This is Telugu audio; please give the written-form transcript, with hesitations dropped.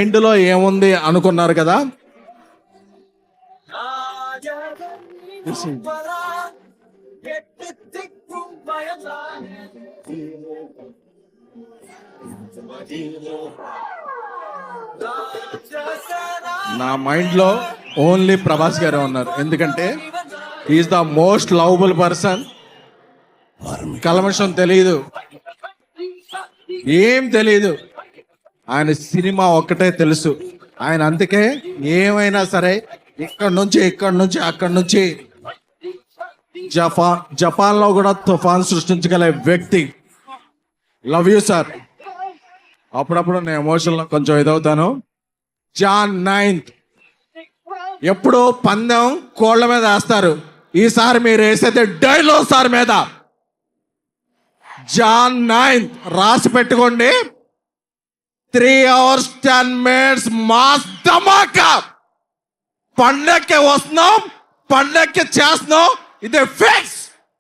మైండ్లో ఏముంది అనుకున్నారు కదా. నా మైండ్లో ఓన్లీ ప్రభాస్ గారే ఉన్నారు. ఎందుకంటే is the most lovable person. కల్మషం తెలియదు, ఏం తెలియదు. ఆయన సినిమా ఒక్కటే తెలుసు. ఆయన అందుకే ఏమైనా సరే ఇక్కడి నుంచి అక్కడి నుంచి జపాన్లో కూడా తుఫాన్ సృష్టించగల వ్యక్తి. Love you sir. అప్పుడప్పుడు నేను ఎమోషన్లో కొంచెం ఇదవుతాను. జాన్ 9th ఎప్పుడు పందెం కోళ్ళ మీద వేస్తారు, ఈసారి మీరు వేసేది డైనోసార్ మీద. జాన్ 9th రాసి పెట్టుకోండి. 3 hours 10 minutes మాస్ ధమాకా. పండక్కి వస్తున్నాం, పండక్కి చేస్తున్నాం, ఇది ఫిక్స్.